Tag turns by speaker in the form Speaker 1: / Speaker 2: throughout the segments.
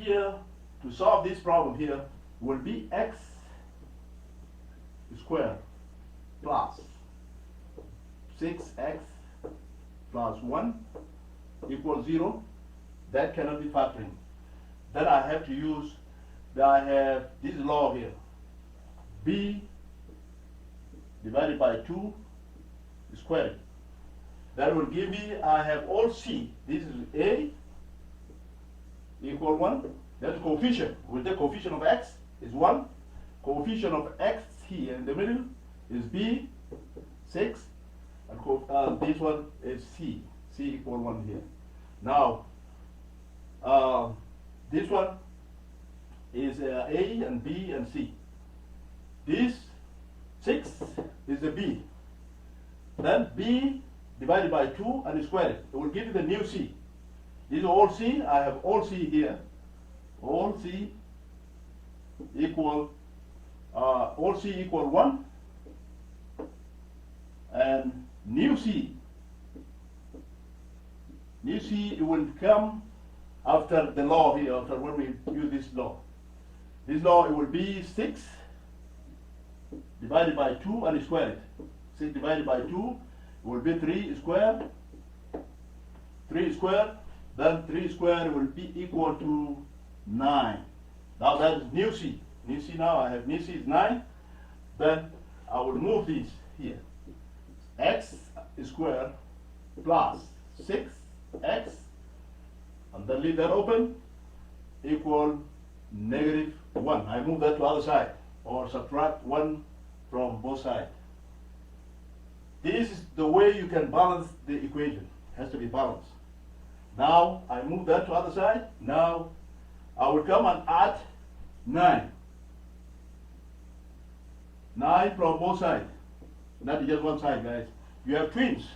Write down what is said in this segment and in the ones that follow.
Speaker 1: here, to solve this problem here, will be x squared plus 6x plus 1 equals 0. That cannot be factoring. Then I have to use, I have this law here, b divided by 2 squared. That will give me, I have all c. This is a equal 1. That's the coefficient. With the coefficient of x is 1. Coefficient of x here in the middle is b, 6. And this one is c. C equal 1 here. Now, this one is a and b and c. This 6 is the b. Then b divided by 2 and square it. It will give you the new c. This is all c. I have all c here. All c equal all c equal 1, and new c it will come after the law here, after when we use this law. This law, it will be 6 divided by 2 and square it. 6 divided by 2 will be 3 squared. 3 squared, then 3 squared will be equal to 9. Now that is new c. New c now, I have new c is 9. Then I will move this here. X squared plus 6x, and then leave that open, equal -1. I move that to the other side, or subtract 1 from both sides. This is the way you can balance the equation. It has to be balanced. Now I move that to the other side. Now I will come and add 9. 9 from both sides. Not just one side, guys. You have twins.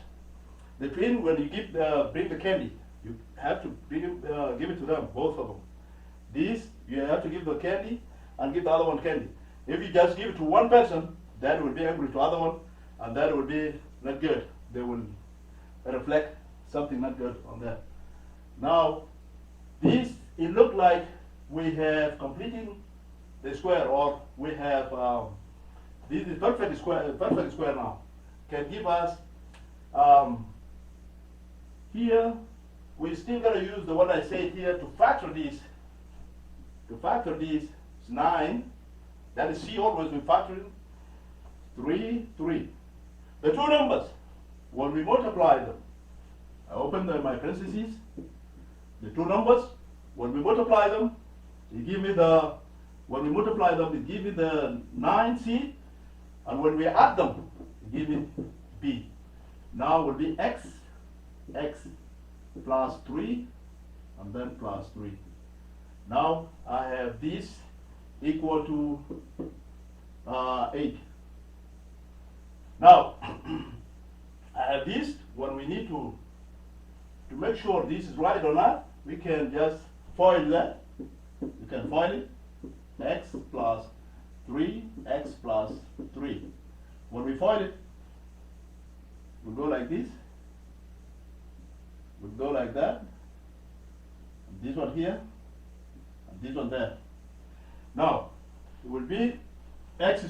Speaker 1: The twin, when you bring the candy, you have to give it to them, both of them. This, you have to give the candy and give the other one candy. If you just give it to one person, that will be angry to the other one, and that will be not good. They will reflect something not good on that. Now, this, it looks like we have completed the square, or we have this is perfect square now. Can give us here, we still got to use the one I said here to factor this. To factor this is 9. That is c always we factor in 3, 3. The two numbers, when we multiply them, I open my parentheses. The two numbers, when we multiply them, they give me the, when we multiply them, they give me the 9c, and when we add them, they give me b. Now will be x plus 3, and then plus 3. Now I have this equal to 8. Now I have this. When we need to make sure this is right or not, we can just FOIL that. You can FOIL it. X plus 3, x plus 3. When we FOIL it, we'll go like this. We'll go like that. And this one here, and this one there. Now, it will be x